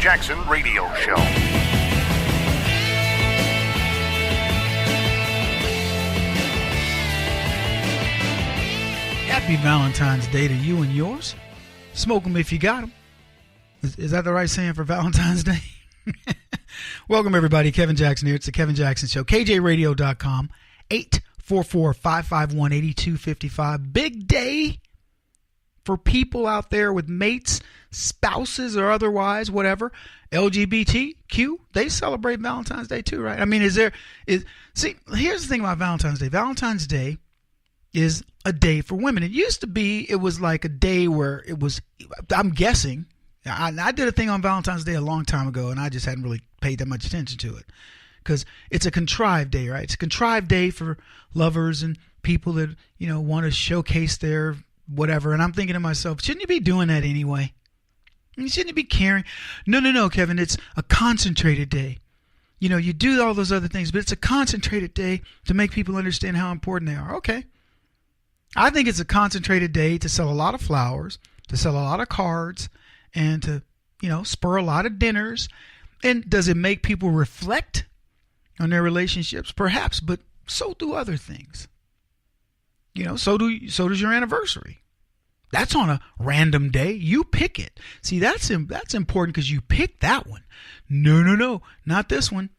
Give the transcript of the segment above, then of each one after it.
Jackson Radio Show. Happy Valentine's Day to you and yours. Smoke 'em if you got 'em. Is that the right saying for Valentine's Day? Welcome, everybody. Kevin Jackson here. It's the Kevin Jackson Show. KJRadio.com. 844-551-8255. Big day for people out there with mates, spouses, or otherwise, whatever. LGBTQ, they celebrate Valentine's Day too, right? I mean, see, here's the thing about Valentine's Day. Valentine's Day is a day for women. It used to be, it was like a day where it was, I'm guessing, I did a thing on Valentine's Day a long time ago, and I just hadn't really paid that much attention to it. Because it's a contrived day, right? It's a contrived day for lovers and people that, want to showcase their whatever. And I'm thinking to myself, shouldn't you be doing that anyway? Shouldn't you be caring? No, Kevin, it's a concentrated day. You do all those other things, but it's a concentrated day to make people understand how important they are. Okay. I think it's a concentrated day to sell a lot of flowers, to sell a lot of cards, and to, spur a lot of dinners. And does it make people reflect on their relationships? Perhaps, but so do other things. So does your anniversary. That's on a random day. You pick it. See, that's important because you picked that one. No, not this one.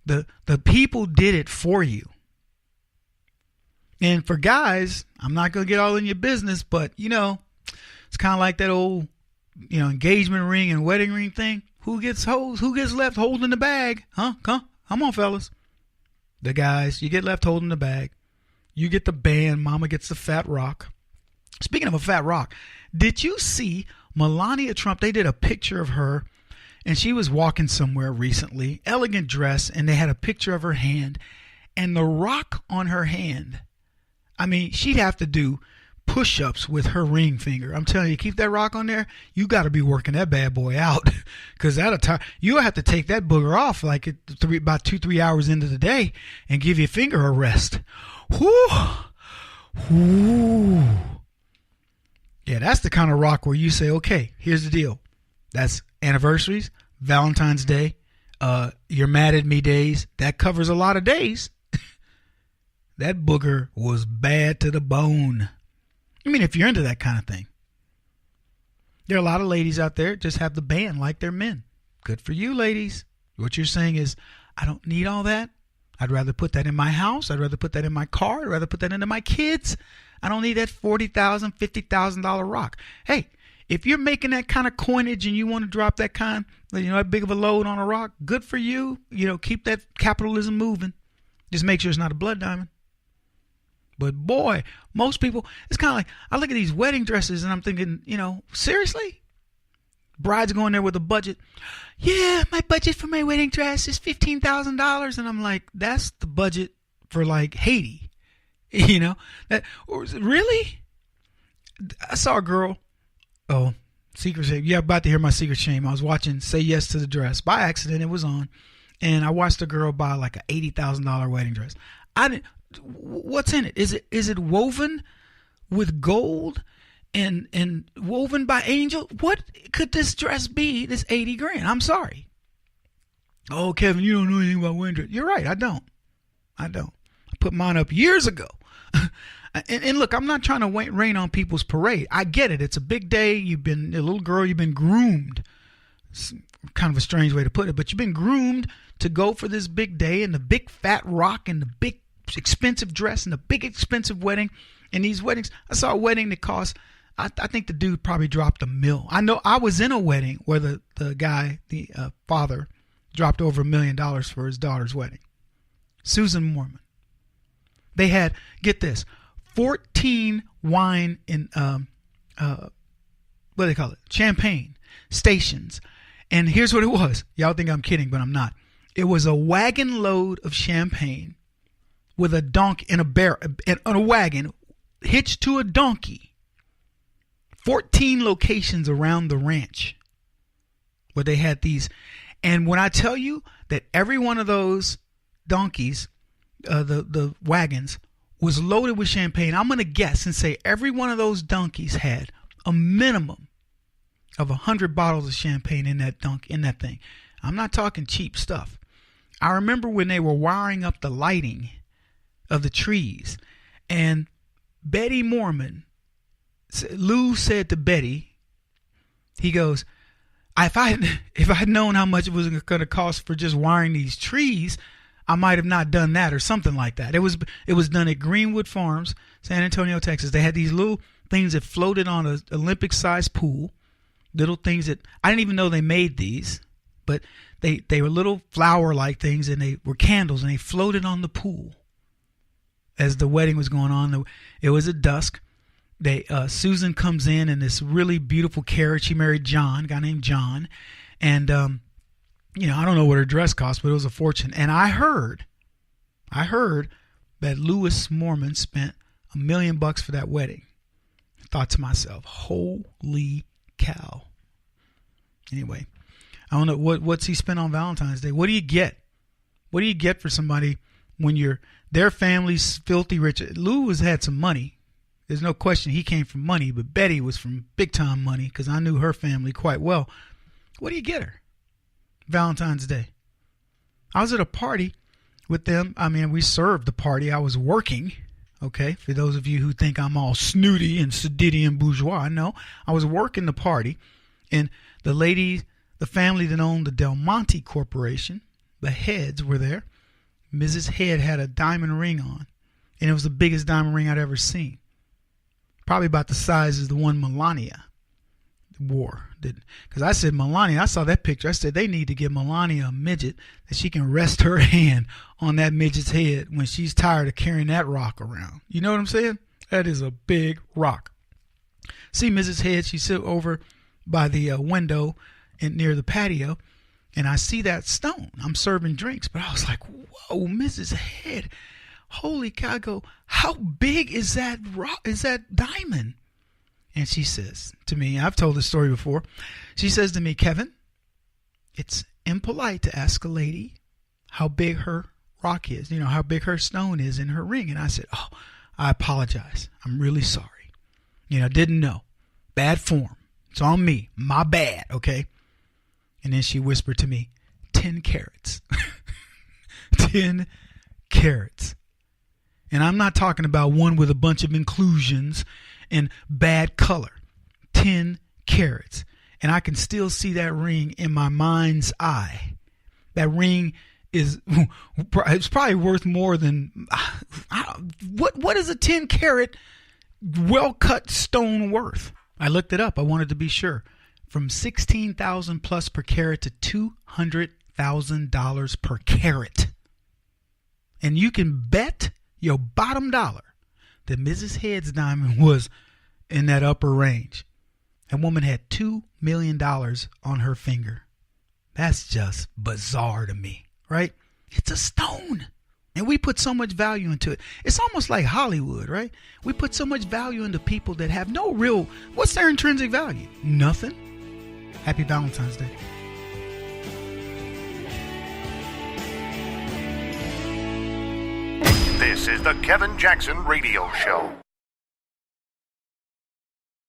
The people did it for you. And for guys, I'm not going to get all in your business, but it's kind of like that old, engagement ring and wedding ring thing. Who gets left holding the bag? Huh? Come on, fellas. The guys, you get left holding the bag. You get the band. Mama gets the fat rock. Speaking of a fat rock, did you see Melania Trump? They did a picture of her, and she was walking somewhere recently, elegant dress, and they had a picture of her hand, and the rock on her hand. I mean, she'd have to do push-ups with her ring finger. I'm telling you, keep that rock on there. You got to be working that bad boy out, because you'll have to take that booger off like about 2-3 hours into the day and give your finger a rest. Whoo. Yeah, that's the kind of rock where you say, okay, here's the deal. That's anniversaries, Valentine's Day, you're mad at me days. That covers a lot of days. That booger was bad to the bone. I mean, if you're into that kind of thing. There are a lot of ladies out there just have the band like they're men. Good for you, ladies. What you're saying is, I don't need all that. I'd rather put that in my house. I'd rather put that in my car. I'd rather put that into my kids. I don't need that $40,000, $50,000 rock. Hey, if you're making that kind of coinage and you want to drop that kind, that big of a load on a rock, good for you. Keep that capitalism moving. Just make sure it's not a blood diamond. But boy, most people, it's kind of like, I look at these wedding dresses and I'm thinking, seriously? Bride's going there with a budget. Yeah, my budget for my wedding dress is $15,000. And I'm like, that's the budget for like Haiti. Really? I saw a girl. Oh, secret shame. Yeah, about to hear my secret shame. I was watching Say Yes to the Dress. By accident, it was on. And I watched a girl buy like an $80,000 wedding dress. What's in it? Is it woven with gold and woven by angel? What could this dress be? This $80,000? I'm sorry. Oh, Kevin, you don't know anything about wedding dress. You're right. I don't. I put mine up years ago. And look, I'm not trying to rain on people's parade. I get it. It's a big day. You've been a little girl. You've been groomed. It's kind of a strange way to put it, but you've been groomed to go for this big day and the big fat rock and the big expensive dress and the big expensive wedding. And these weddings, I saw a wedding that cost, I think the dude probably dropped $1 million. I know I was in a wedding where the guy, the father, dropped over $1 million for his daughter's wedding. Susan Mormon. They had, get this, 14 wine and what do they call it? Champagne stations. And here's what it was. Y'all think I'm kidding, but I'm not. It was a wagon load of champagne with a donkey in a wagon hitched to a donkey. 14 locations around the ranch where they had these. And when I tell you that every one of those donkeys, the wagons, was loaded with champagne, I'm going to guess and say every one of those donkeys had a minimum of 100 bottles of champagne in that thing. I'm not talking cheap stuff. I remember when they were wiring up the lighting of the trees, and Betty Mormon, Lou said to Betty, he goes, if I'd known how much it was going to cost for just wiring these trees, I might have not done that, or something like that. It was done at Greenwood Farms, San Antonio, Texas. They had these little things that floated on an Olympic-sized pool, little things that I didn't even know they made these, but they were little flower-like things, and they were candles, and they floated on the pool as the wedding was going on. It was at dusk. Susan comes in this really beautiful carriage. She married John, a guy named John, and I don't know what her dress cost, but it was a fortune. And I heard that Lewis Mormon spent $1 million for that wedding. I thought to myself, holy cow. Anyway, I don't know what's he spent on Valentine's Day. What do you get? What do you get for somebody when their family's filthy rich? Lou had some money. There's no question he came from money, but Betty was from big time money because I knew her family quite well. What do you get her? Valentine's Day. I was at a party with them. I mean, we served the party. I was working. Okay, for those of you who think I'm all snooty and sedity and bourgeois, no, I was working the party, and the family that owned the Del Monte Corporation, the Heads were there. Mrs. Head had a diamond ring on, and it was the biggest diamond ring I'd ever seen. Probably about the size as the one Melania wore. Because I said, Melania, I saw that picture. I said, they need to give Melania a midget that she can rest her hand on that midget's head when she's tired of carrying that rock around. You know what I'm saying? That is a big rock. See Mrs. Head, she sit over by the window near the patio, and I see that stone. I'm serving drinks, but I was like, whoa, Mrs. Head. Holy cow. I go, how big is that rock? Is that diamond? And she says to me, I've told this story before. She says to me, Kevin, it's impolite to ask a lady how big her rock is, how big her stone is in her ring. And I said, oh, I apologize. I'm really sorry. Didn't know. Bad form. It's on me. My bad. Okay. And then she whispered to me, 10 carats. 10 carats. And I'm not talking about one with a bunch of inclusions and bad color. 10 carats. And I can still see that ring in my mind's eye. That ring it's probably worth more than, what is a 10 carat well-cut stone worth? I looked it up. I wanted to be sure. From $16,000 plus per carat to $200,000 per carat. And you can bet your bottom dollar that Mrs. Head's diamond was in that upper range. That woman had $2 million on her finger. That's just bizarre to me, right? It's a stone. And we put so much value into it. It's almost like Hollywood, right? We put so much value into people that have no real, what's their intrinsic value? Nothing. Happy Valentine's Day. This is the Kevin Jackson Radio Show.